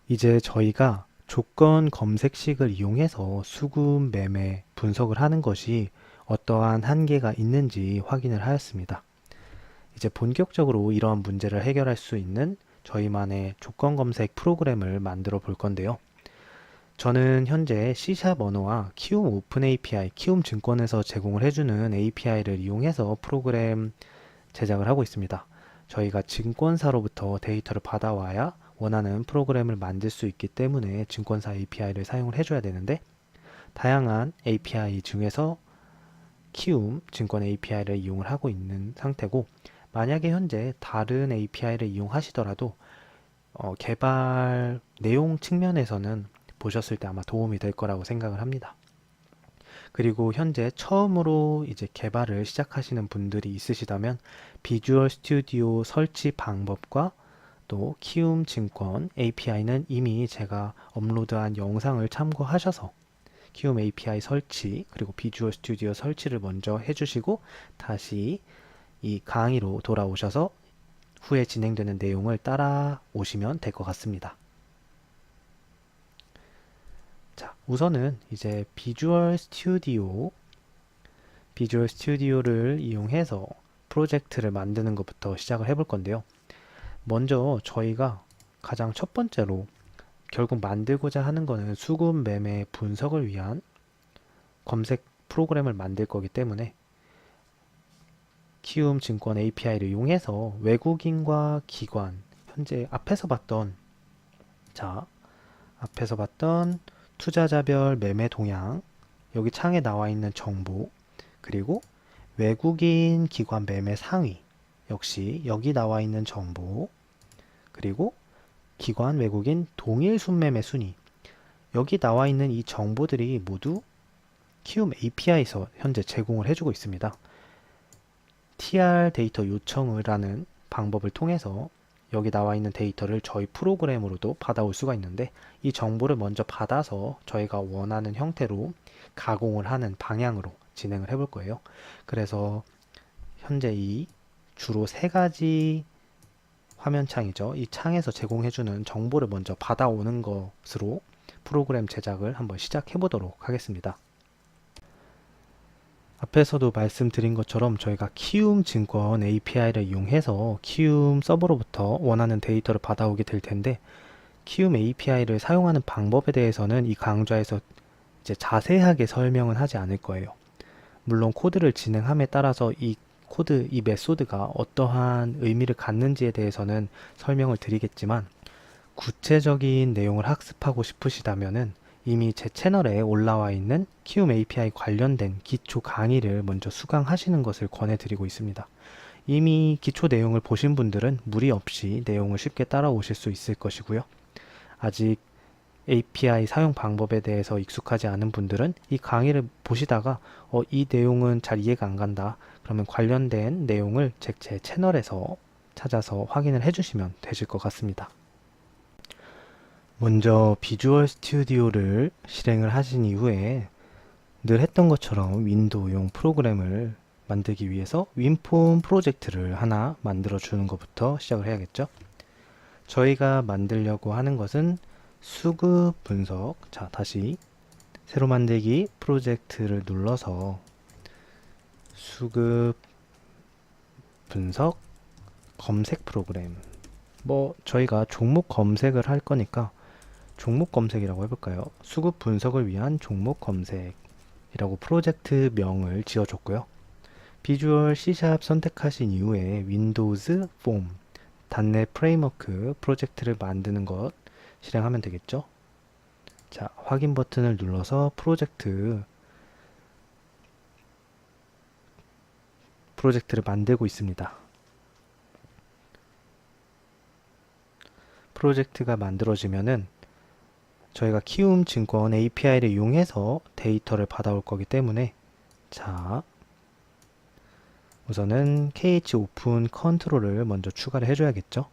이제 저희가 조건 검색식을 이용해서 수급 매매 분석을 하는 것이 어떠한 한계가 있는지 확인을 하였습니다. 이제 본격적으로 이러한 문제를 해결할 수 있는 저희만의 조건 검색 프로그램을 만들어 볼 건데요. 저는 현재 C# 언어와 키움 오픈 API, 키움 증권에서 제공을 해주는 API를 이용해서 프로그램 제작을 하고 있습니다. 저희가 증권사로부터 데이터를 받아와야 원하는 프로그램을 만들 수 있기 때문에 증권사 API를 사용을 해줘야 되는데, 다양한 API 중에서 키움 증권 API를 이용을 하고 있는 상태고, 만약에 현재 다른 API를 이용하시더라도 개발 내용 측면에서는 보셨을 때 아마 도움이 될 거라고 생각을 합니다. 그리고 현재 처음으로 이제 개발을 시작하시는 분들이 있으시다면 비주얼 스튜디오 설치 방법과 또 키움 증권 API는 이미 제가 업로드한 영상을 참고하셔서 키움 API 설치 그리고 비주얼 스튜디오 설치를 먼저 해주시고 다시 이 강의로 돌아오셔서 후에 진행되는 내용을 따라오시면 될 것 같습니다. 자, 우선은 이제 비주얼 스튜디오를 이용해서 프로젝트를 만드는 것부터 시작을 해볼 건데요. 먼저 저희가 가장 첫 번째로 결국 만들고자 하는 거는 수급 매매 분석을 위한 검색 프로그램을 만들 거기 때문에 키움 증권 API를 이용해서 외국인과 기관, 현재 앞에서 봤던 투자자별 매매 동향, 여기 창에 나와 있는 정보, 그리고 외국인 기관 매매 상위, 역시 여기 나와 있는 정보, 그리고 기관 외국인 동일 순매매 순위, 여기 나와 있는 이 정보들이 모두 키움 API에서 현재 제공을 해주고 있습니다. TR 데이터 요청을 하는 방법을 통해서 여기 나와 있는 데이터를 저희 프로그램으로도 받아올 수가 있는데, 이 정보를 먼저 받아서 저희가 원하는 형태로 가공을 하는 방향으로 진행을 해볼 거예요. 그래서 현재 이 주로 세 가지 화면창이죠. 이 창에서 제공해주는 정보를 먼저 받아오는 것으로 프로그램 제작을 한번 시작해 보도록 하겠습니다. 앞에서도 말씀드린 것처럼 저희가 키움 증권 API를 이용해서 키움 서버로부터 원하는 데이터를 받아오게 될 텐데, 키움 API를 사용하는 방법에 대해서는 이 강좌에서 이제 자세하게 설명은 하지 않을 거예요. 물론 코드를 진행함에 따라서 이 메소드가 어떠한 의미를 갖는지에 대해서는 설명을 드리겠지만, 구체적인 내용을 학습하고 싶으시다면은 이미 제 채널에 올라와 있는 키움 API 관련된 기초 강의를 먼저 수강하시는 것을 권해드리고 있습니다. 이미 기초 내용을 보신 분들은 무리 없이 내용을 쉽게 따라오실 수 있을 것이고요. 아직 API 사용 방법에 대해서 익숙하지 않은 분들은 이 강의를 보시다가 이 내용은 잘 이해가 안 간다, 그러면 관련된 내용을 제 채널에서 찾아서 확인을 해주시면 되실 것 같습니다. 먼저 비주얼 스튜디오를 실행을 하신 이후에 늘 했던 것처럼 윈도우용 프로그램을 만들기 위해서 윈폼 프로젝트를 하나 만들어 주는 것부터 시작을 해야겠죠. 저희가 만들려고 하는 것은 수급 분석, 자 다시 새로 만들기 프로젝트를 눌러서 수급 분석 검색 프로그램, 저희가 종목 검색을 할 거니까 종목 검색이라고 해볼까요? 수급 분석을 위한 종목 검색이라고 프로젝트 명을 지어줬고요. 비주얼 C# 선택하신 이후에 윈도우즈 폼, .NET 프레임워크 프로젝트를 만드는 것 실행하면 되겠죠. 자, 확인 버튼을 눌러서 프로젝트를 만들고 있습니다. 프로젝트가 만들어지면은 저희가 키움 증권 API를 이용해서 데이터를 받아올 거기 때문에, 자, 우선은 KH 오픈 컨트롤을 먼저 추가를 해줘야겠죠.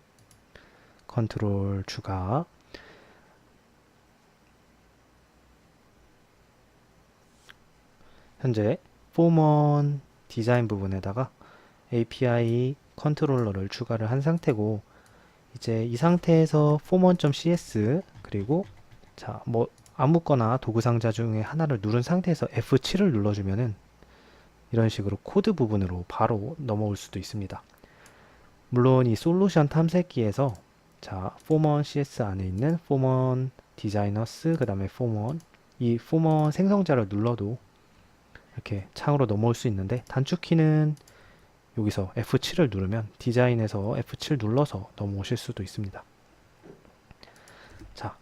컨트롤 추가. 현재 폼원 디자인 부분에다가 API 컨트롤러를 추가를 한 상태고, 이제 이 상태에서 form1.cs 그리고 자, 뭐 아무거나 도구 상자 중에 하나를 누른 상태에서 F7을 눌러주면은 이런 식으로 코드 부분으로 바로 넘어올 수도 있습니다. 물론 이 솔루션 탐색기에서 자, form1 CS 안에 있는 form1 designers 그 다음에 form1 이 form1 생성자를 눌러도 이렇게 창으로 넘어올 수 있는데, 단축키는 여기서 F7을 누르면 디자인에서 F7 눌러서 넘어오실 수도 있습니다. 자,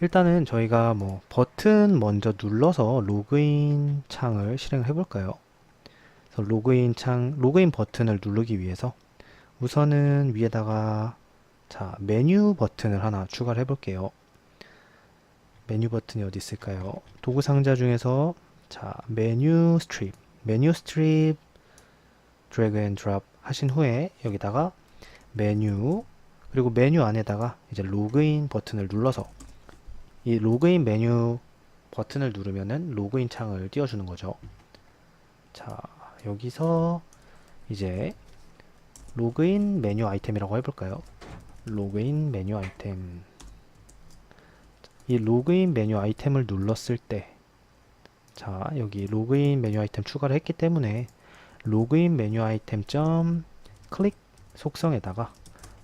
일단은 저희가 뭐 버튼 먼저 눌러서 로그인 창을 실행을 해볼까요? 그래서 로그인 버튼을 누르기 위해서 우선은 위에다가 자, 메뉴 버튼을 하나 추가를 해볼게요. 메뉴 버튼이 어디 있을까요? 도구 상자 중에서 자, 메뉴 스트립 드래그 앤 드롭 하신 후에 여기다가 메뉴, 그리고 메뉴 안에다가 이제 로그인 버튼을 눌러서 이 로그인 메뉴 버튼을 누르면은 로그인 창을 띄워주는 거죠. 자, 여기서 이제 로그인 메뉴 아이템이라고 해볼까요? 로그인 메뉴 아이템. 이 로그인 메뉴 아이템을 눌렀을 때, 자, 여기 로그인 메뉴 아이템 추가를 했기 때문에 로그인 메뉴 아이템 점 클릭 속성에다가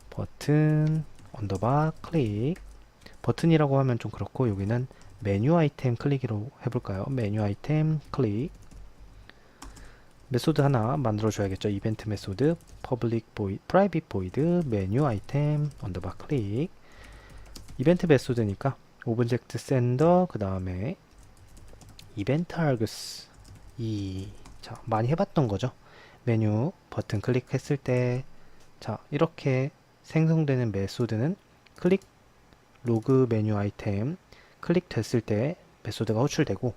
버튼 언더바 클릭, 버튼이라고 하면 좀 그렇고 여기는 메뉴 아이템 클릭으로 해볼까요? 메뉴 아이템 클릭. 메소드 하나 만들어 줘야겠죠. 이벤트 메소드 public void, private void 메뉴 아이템 언더바 클릭. 이벤트 메소드니까 오브젝트 센더 그 다음에 이벤트 args 자, 많이 해봤던 거죠. 메뉴 버튼 클릭했을 때 자, 이렇게 생성되는 메소드는 클릭 로그 메뉴 아이템 클릭됐을 때 메소드가 호출되고,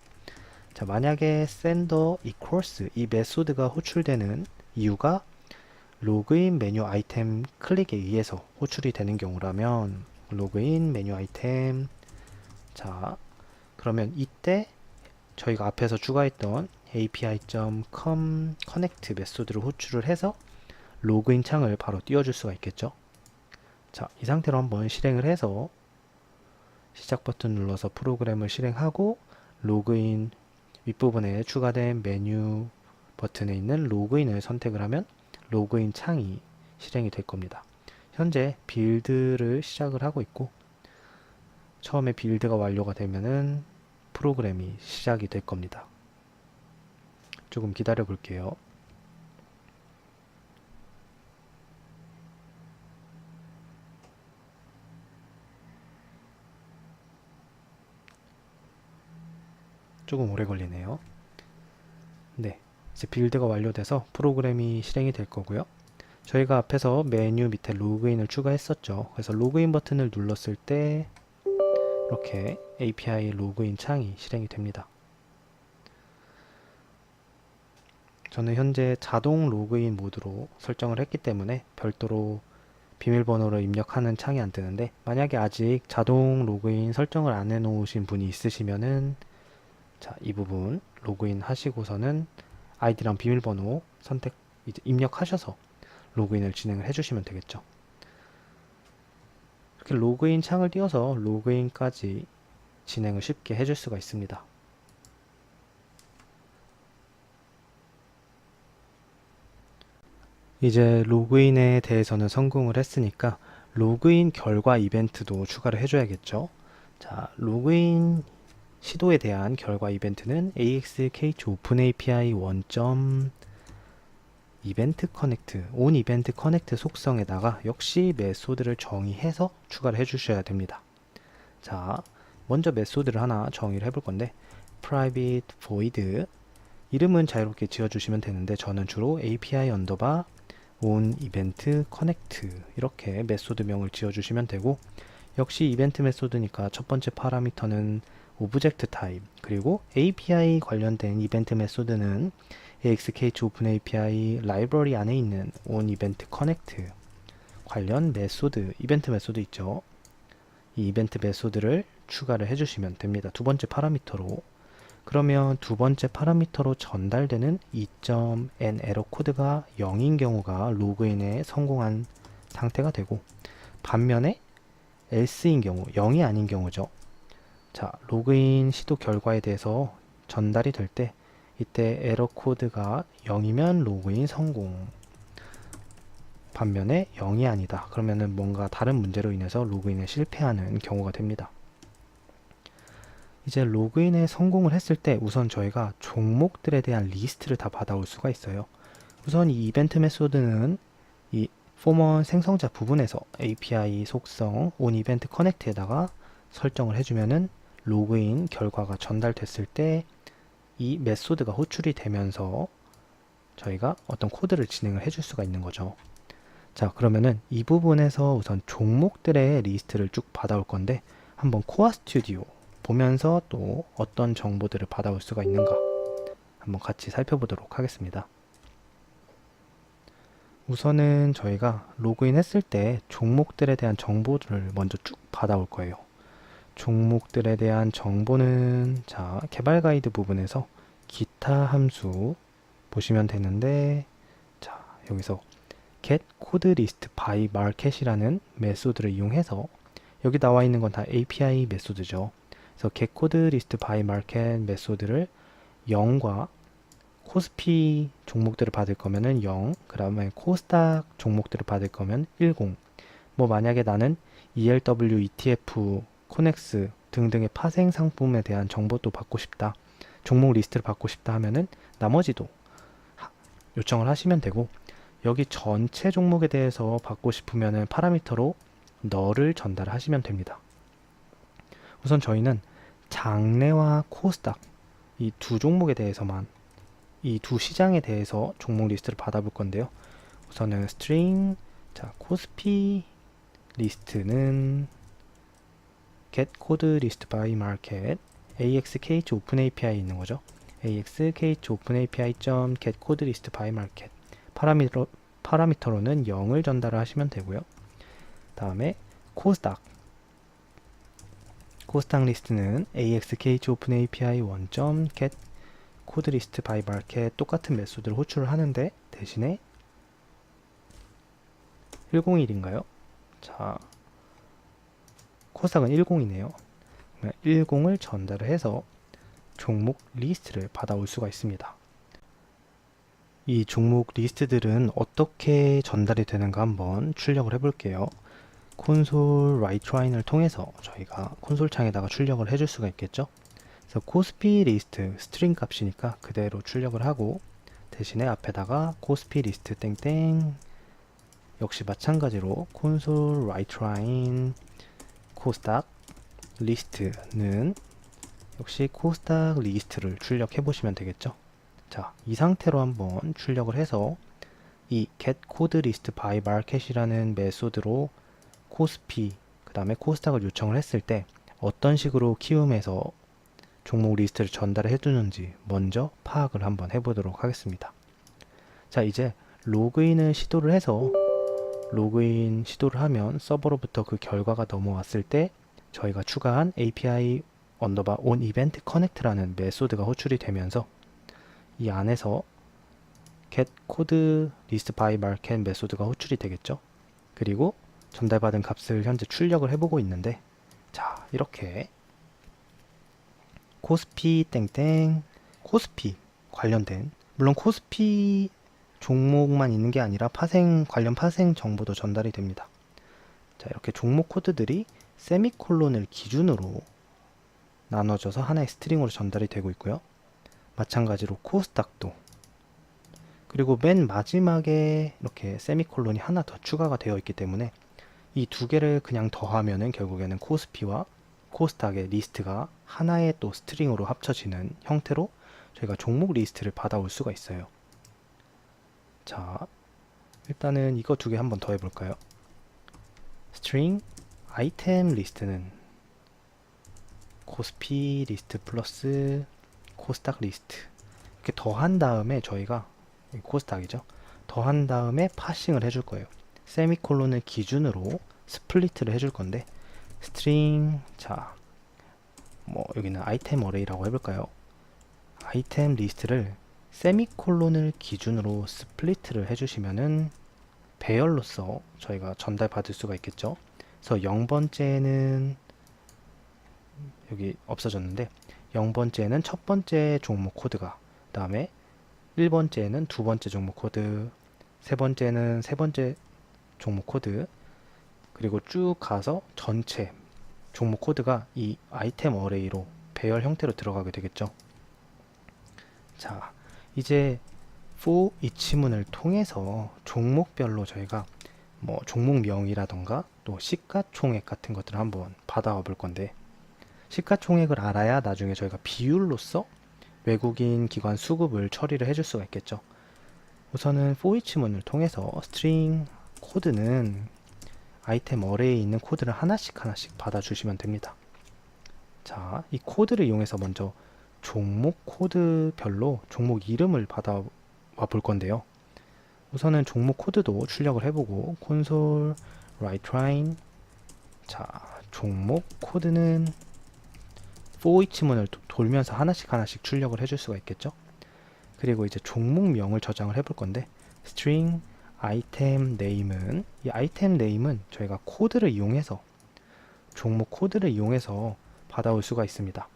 자, 만약에 sender equals 이 메소드가 호출되는 이유가 로그인 메뉴 아이템 클릭에 의해서 호출이 되는 경우라면 로그인 메뉴 아이템, 자, 그러면 이때 저희가 앞에서 추가했던 api.com connect 메소드를 호출을 해서 로그인 창을 바로 띄워줄 수가 있겠죠. 자, 이 상태로 한번 실행을 해서 시작 버튼 눌러서 프로그램을 실행하고 로그인 윗부분에 추가된 메뉴 버튼에 있는 로그인을 선택을 하면 로그인 창이 실행이 될 겁니다. 현재 빌드를 시작을 하고 있고, 처음에 빌드가 완료가 되면은 프로그램이 시작이 될 겁니다. 조금 기다려 볼게요. 조금 오래 걸리네요. 네, 이제 빌드가 완료돼서 프로그램이 실행이 될 거고요. 저희가 앞에서 메뉴 밑에 로그인을 추가했었죠. 그래서 로그인 버튼을 눌렀을 때 이렇게 API 로그인 창이 실행이 됩니다. 저는 현재 자동 로그인 모드로 설정을 했기 때문에 별도로 비밀번호를 입력하는 창이 안 뜨는데, 만약에 아직 자동 로그인 설정을 안 해 놓으신 분이 있으시면은 자, 이 부분 로그인 하시고서는 아이디랑 비밀번호 선택 이제 입력하셔서 로그인을 진행을 해주시면 되겠죠. 이렇게 로그인 창을 띄워서 로그인까지 진행을 쉽게 해줄 수가 있습니다. 이제 로그인에 대해서는 성공을 했으니까 로그인 결과 이벤트도 추가를 해줘야겠죠. 자, 로그인 시도에 대한 결과 이벤트는 AXKH 오픈 API 1. 이벤트 커넥트, 온 이벤트 커넥트 속성에다가 역시 메소드를 정의해서 추가를 해주셔야 됩니다. 자, 먼저 메소드를 하나 정의를 해볼 건데 private void 이름은 자유롭게 지어주시면 되는데 저는 주로 API 언더바 온 이벤트 커넥트 이렇게 메소드명을 지어주시면 되고, 역시 이벤트 메소드니까 첫 번째 파라미터는 오브젝트 타입, 그리고 API 관련된 이벤트 메소드는 AXKH 오픈 API 라이브러리 안에 있는 온 이벤트 커넥트 관련 메소드, 이벤트 메소드 있죠. 이 이벤트 메소드를 추가를 해주시면 됩니다. 두 번째 파라미터로. 그러면 두 번째 파라미터로 전달되는 2.n 에러 코드가 0인 경우가 로그인에 성공한 상태가 되고, 반면에 else인 경우, 0이 아닌 경우죠. 자, 로그인 시도 결과에 대해서 전달이 될 때, 이때 에러 코드가 0이면 로그인 성공. 반면에 0이 아니다. 그러면은 뭔가 다른 문제로 인해서 로그인에 실패하는 경우가 됩니다. 이제 로그인에 성공을 했을 때 우선 저희가 종목들에 대한 리스트를 다 받아올 수가 있어요. 우선 이 이벤트 메소드는 이 포먼 생성자 부분에서 API 속성 on 이벤트 커넥트에다가 설정을 해주면은 로그인 결과가 전달됐을 때 이 메소드가 호출이 되면서 저희가 어떤 코드를 진행을 해줄 수가 있는 거죠. 자, 그러면은 이 부분에서 우선 종목들의 리스트를 쭉 받아올 건데, 한번 코어 스튜디오 보면서 또 어떤 정보들을 받아올 수가 있는가 한번 같이 살펴보도록 하겠습니다. 우선은 저희가 로그인 했을 때 종목들에 대한 정보들을 먼저 쭉 받아올 거예요. 종목들에 대한 정보는 자, 개발 가이드 부분에서 기타 함수 보시면 되는데, 자, 여기서 get code list by market이라는 메소드를 이용해서, 여기 나와 있는 건 다 API 메소드죠. 그래서 get code list by market 메소드를 0과 코스피 종목들을 받을 거면은 0, 그 다음에 코스닥 종목들을 받을 거면 10. 뭐 만약에 나는 ELW, ETF, 코넥스 등등의 파생 상품에 대한 정보도 받고 싶다, 종목 리스트를 받고 싶다 하면은 나머지도 요청을 하시면 되고, 여기 전체 종목에 대해서 받고 싶으면은 파라미터로 null을 전달하시면 됩니다. 우선 저희는 장내와 코스닥 이 두 종목에 대해서만, 이 두 시장에 대해서 종목 리스트를 받아볼 건데요. 우선은 string, 자, 코스피 리스트는 get code list by market AXKH open API 있는 거죠. AXKH open API.get code list by market 파라미터로는 0을 전달을 하시면 되고요. 다음에 코스닥 리스트는 AXKH open API 1.get code list by market 똑같은 메소드를 호출을 하는데, 대신에 101인가요? 자, 코스닥은 10이네요. 10을 전달을 해서 종목 리스트를 받아올 수가 있습니다. 이 종목 리스트들은 어떻게 전달이 되는가 한번 출력을 해볼게요. 콘솔 라이트라인을 통해서 저희가 콘솔 창에다가 출력을 해줄 수가 있겠죠. 그래서 코스피 리스트 스트링 값이니까 그대로 출력을 하고, 대신에 앞에다가 코스피 리스트 땡땡, 역시 마찬가지로 콘솔 라이트라인 코스닥 리스트는 역시 코스닥 리스트를 출력해 보시면 되겠죠. 자, 이 상태로 한번 출력을 해서 이 get code list by market이라는 메소드로 코스피 그 다음에 코스닥을 요청을 했을 때 어떤 식으로 키움해서 종목 리스트를 전달해 두는지 먼저 파악을 한번 해보도록 하겠습니다. 자, 이제 로그인을 시도를 해서, 로그인 시도를 하면 서버로부터 그 결과가 넘어왔을 때 저희가 추가한 API 언더바 on event connect라는 메소드가 호출이 되면서 이 안에서 get code list by market 메소드가 호출이 되겠죠. 그리고 전달받은 값을 현재 출력을 해보고 있는데, 자, 이렇게 코스피 땡땡 코스피 관련된, 물론 코스피 종목만 있는 게 아니라 관련 파생 정보도 전달이 됩니다. 자, 이렇게 종목 코드들이 세미콜론을 기준으로 나눠져서 하나의 스트링으로 전달이 되고 있고요. 마찬가지로 코스닥도, 그리고 맨 마지막에 이렇게 세미콜론이 하나 더 추가가 되어 있기 때문에 이 두 개를 그냥 더하면은 결국에는 코스피와 코스닥의 리스트가 하나의 또 스트링으로 합쳐지는 형태로 저희가 종목 리스트를 받아올 수가 있어요. 자, 일단은 이거 두 개 한번 더 해볼까요? string 아이템 리스트는 코스피 리스트 플러스 코스닥 리스트 이렇게 더한 다음에 저희가 코스닥이죠. 더한 다음에 파싱을 해줄 거예요. 세미콜론을 기준으로 스플리트를 해줄 건데, 스트링, 자, 뭐 여기는 아이템 어레이라고 해볼까요? 아이템 리스트를 세미콜론을 기준으로 스플리트를 해주시면은 배열로서 저희가 전달받을 수가 있겠죠. 그래서 0번째는 여기 없어졌는데 0번째는 첫 번째 종목 코드가, 그 다음에 1번째는 두 번째 종목 코드, 세 번째는 세 번째 종목 코드, 그리고 쭉 가서 전체 종목 코드가 이 아이템 어레이로 배열 형태로 들어가게 되겠죠. 자, 이제 for each 문을 통해서 종목별로 저희가 뭐 종목명이라던가 또 시가총액 같은 것들을 한번 받아와 볼 건데, 시가총액을 알아야 나중에 저희가 비율로서 외국인 기관 수급을 처리를 해줄 수가 있겠죠. 우선은 for each 문을 통해서 스트링 코드는 아이템 어레이에 있는 코드를 하나씩 받아주시면 됩니다. 자, 이 코드를 이용해서 먼저 종목 코드별로 종목 이름을 받아와 볼 건데요. 우선은 종목 코드도 출력을 해보고 콘솔 write_line, 자, 종목 코드는 for each 문을 돌면서 하나씩 출력을 해줄 수가 있겠죠. 그리고 이제 종목명을 저장을 해볼 건데 string 아이템 네임은, 이 아이템 네임은 저희가 코드를 이용해서 종목 코드를 이용해서 받아올 수가 있습니다.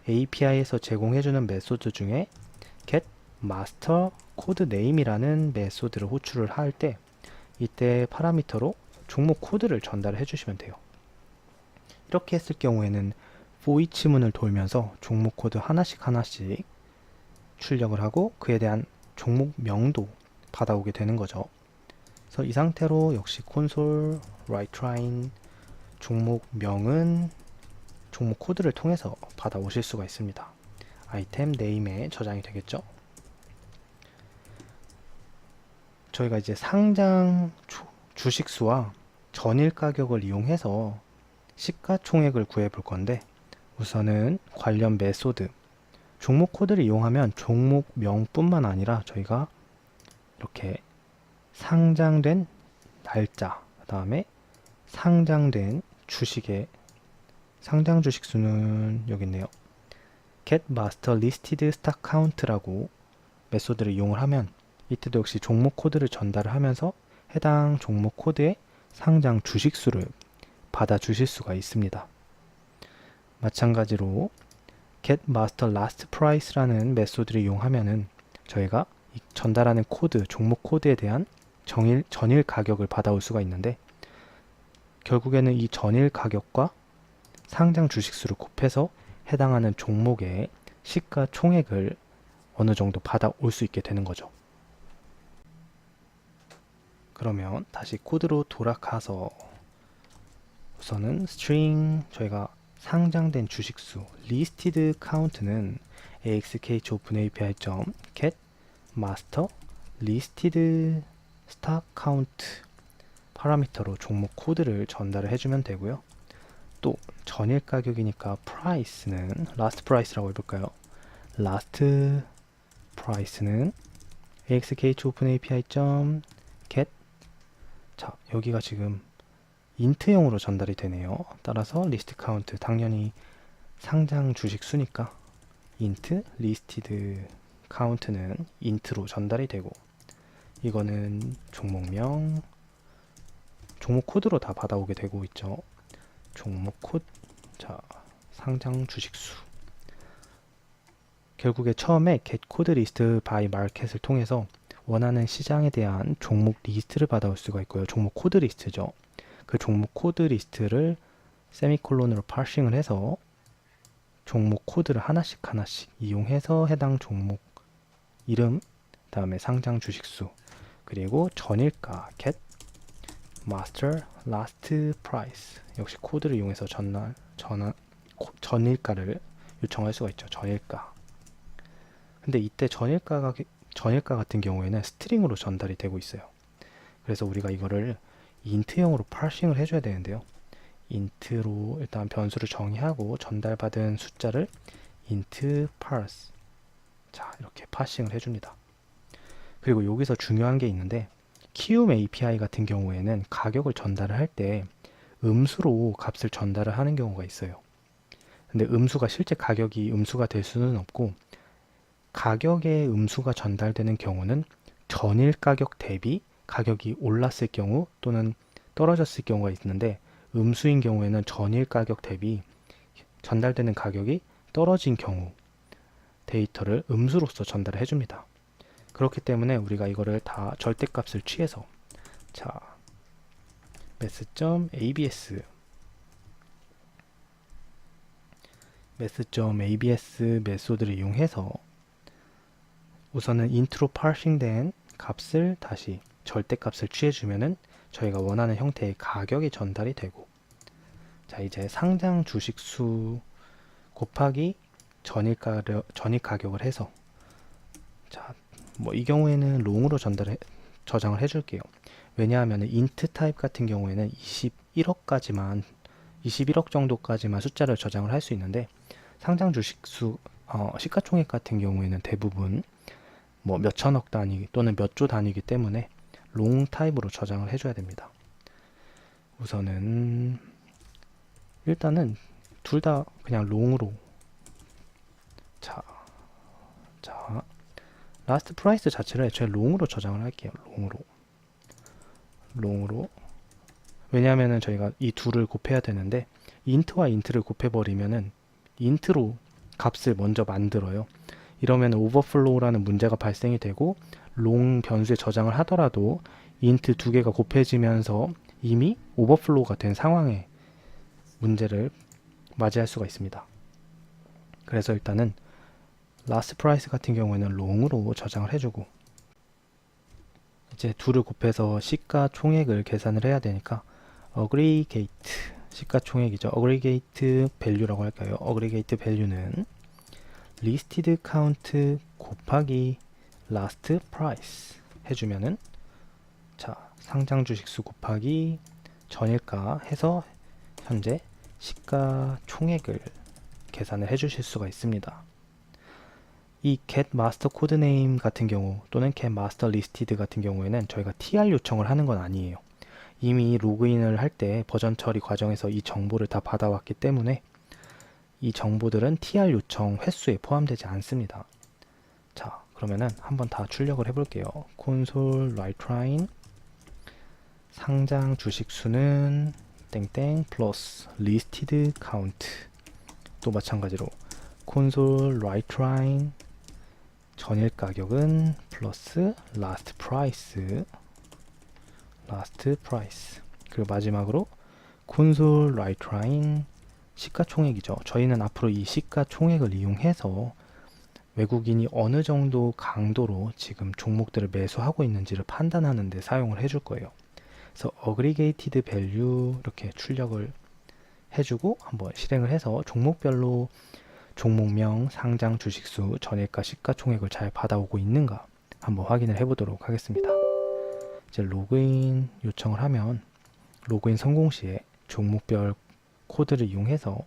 API에서 제공해주는 메소드 중에 get master code name이라는 메소드를 호출을 할 때 이때 파라미터로 종목 코드를 전달을 해주시면 돼요. 이렇게 했을 경우에는 for each 문을 돌면서 종목 코드 하나씩 출력을 하고 그에 대한 종목명도 받아오게 되는 거죠. 그래서 이 상태로 역시 콘솔 write_line 종목명은 종목 코드를 통해서 받아오실 수가 있습니다. 아이템 네임에 저장이 되겠죠. 저희가 이제 상장 주식수와 전일 가격을 이용해서 시가총액을 구해 볼 건데, 우선은 관련 메소드 종목 코드를 이용하면 종목명뿐만 아니라 저희가 이렇게 상장된 날짜, 그 다음에 상장된 주식의 상장 주식 수는 여기 있네요. get master listed stock count라고 메소드를 이용을 하면 이때도 역시 종목 코드를 전달을 하면서 해당 종목 코드의 상장 주식 수를 받아 주실 수가 있습니다. 마찬가지로 get master last price라는 메소드를 이용하면은 저희가 전달하는 코드, 종목 코드에 대한 전일 가격을 받아올 수가 있는데, 결국에는 이 전일 가격과 상장 주식수를 곱해서 해당하는 종목의 시가총액을 어느 정도 받아올 수 있게 되는 거죠. 그러면 다시 코드로 돌아가서 우선은 string 저희가 상장된 주식수 listed count는 AXKH open API get master listed stock count 파라미터로 종목 코드를 전달을 해주면 되고요. 또 전일 가격이니까 price는 last price라고 해볼까요? last price는 AXKH open API get, 자, 여기가 지금 인트형으로 전달이 되네요. 따라서 리스트 카운트, 당연히 상장 주식 수니까 int listed count는 int로 전달이 되고, 이거는 종목명, 종목 코드로 다 받아오게 되고 있죠. 종목 코드, 자, 상장 주식 수. 결국에 처음에 get code list by market을 통해서 원하는 시장에 대한 종목 리스트를 받아올 수가 있고요. 종목 코드 리스트죠. 그 종목 코드 리스트를 세미콜론으로 파싱을 해서 종목 코드를 하나씩 이용해서 해당 종목 이름, 다음에 상장 주식수, 그리고 전일가 get master last price, 역시 코드를 이용해서 전일가를 요청할 수가 있죠. 전일가. 근데 이때 전일가 같은 경우에는 스트링으로 전달이 되고 있어요. 그래서 우리가 이거를 인트형으로 파싱을 해줘야 되는데요. int로 일단 변수를 정의하고 전달받은 숫자를 int parse, 자, 이렇게 파싱을 해줍니다. 그리고 여기서 중요한 게 있는데, 키움 API 같은 경우에는 가격을 전달을 할 때 음수로 값을 전달을 하는 경우가 있어요. 근데 음수가 실제 가격이 음수가 될 수는 없고, 가격의 음수가 전달되는 경우는 전일 가격 대비 가격이 올랐을 경우 또는 떨어졌을 경우가 있는데, 음수인 경우에는 전일 가격 대비 전달되는 가격이 떨어진 경우 데이터를 음수로서 전달을 해줍니다. 그렇기 때문에 우리가 이거를 다 절대값을 취해서, 자, math.abs 메소드를 이용해서 우선은 int로 parsing된 값을 다시 절대값을 취해주면은 저희가 원하는 형태의 가격이 전달이 되고, 자, 이제 상장 주식수 곱하기 전일 가격을 해서, 자, 뭐 이 경우에는 롱으로 저장을 해줄게요. 왜냐하면 int 타입 같은 경우에는 21억 정도까지만 숫자를 저장을 할 수 있는데, 상장 주식수 시가총액 같은 경우에는 대부분 뭐 몇천억 단위 또는 몇 조 단위이기 때문에 롱 타입으로 저장을 해줘야 됩니다. 우선은 일단은 둘 다 그냥 롱으로, 자 라스트 프라이스 자체를 애초에 롱으로 저장을 할게요. 롱으로. 왜냐하면은 저희가 이 둘을 곱해야 되는데, 인트와 인트를 곱해버리면은 인트로 값을 먼저 만들어요. 이러면 오버플로우라는 문제가 발생이 되고, 롱 변수에 저장을 하더라도 인트 두 개가 곱해지면서 이미 오버플로우가 된 상황의 문제를 맞이할 수가 있습니다. 그래서 일단은 라스트 프라이스 같은 경우에는 롱으로 저장을 해주고, 이제 둘을 곱해서 시가총액을 계산을 해야 되니까 어그리게이트, 시가총액이죠. 어그리게이트 밸류라고 할까요? 어그리게이트 밸류는 리스티드 카운트 곱하기 라스트 프라이스 해주면은, 자, 상장 주식수 곱하기 전일가 해서 현재 시가총액을 계산을 해주실 수가 있습니다. 이 get master code name 같은 경우 또는 get master listed 같은 경우에는 저희가 tr 요청을 하는 건 아니에요. 이미 로그인을 할 때 버전 처리 과정에서 이 정보를 다 받아왔기 때문에 이 정보들은 tr 요청 횟수에 포함되지 않습니다. 자, 그러면은 한번 다 출력을 해볼게요. console writeline 상장 주식수는 땡땡 플러스 listed count, 또 마찬가지로 console writeline 전일 가격은 플러스 last price, 그리고 마지막으로 console writeline 시가총액이죠. 저희는 앞으로 이 시가총액을 이용해서 외국인이 어느 정도 강도로 지금 종목들을 매수하고 있는지를 판단하는 데 사용을 해줄 거예요. 그래서 aggregated value 이렇게 출력을 해주고 한번 실행을 해서 종목별로 종목명, 상장 주식수, 전일가, 시가총액을 잘 받아오고 있는가 한번 확인을 해보도록 하겠습니다. 이제 로그인 요청을 하면 로그인 성공 시에 종목별 코드를 이용해서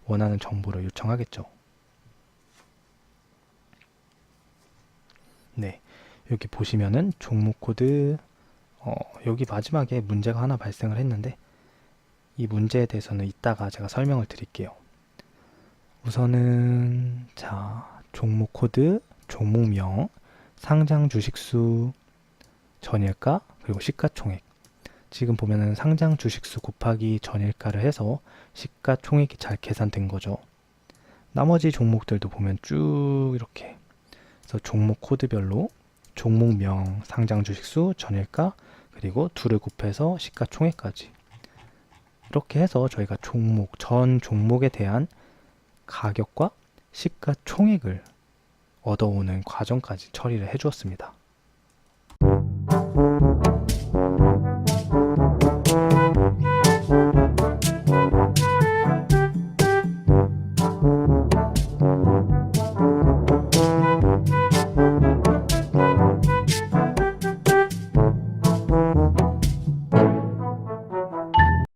원하는 정보를 요청하겠죠. 네, 여기 보시면은 종목 코드, 여기 마지막에 문제가 하나 발생을 했는데, 이 문제에 대해서는 이따가 제가 설명을 드릴게요. 우선은 자, 종목 코드, 종목명, 상장 주식수, 전일가, 그리고 시가총액. 지금 보면은 상장 주식수 곱하기 전일가를 해서 시가총액이 잘 계산된 거죠. 나머지 종목들도 보면 쭉 이렇게, 그래서 종목 코드별로 종목명, 상장 주식수, 전일가, 그리고 둘을 곱해서 시가총액까지 이렇게 해서 저희가 전 종목에 대한 가격과 시가총액을 얻어오는 과정까지 처리를 해주었습니다.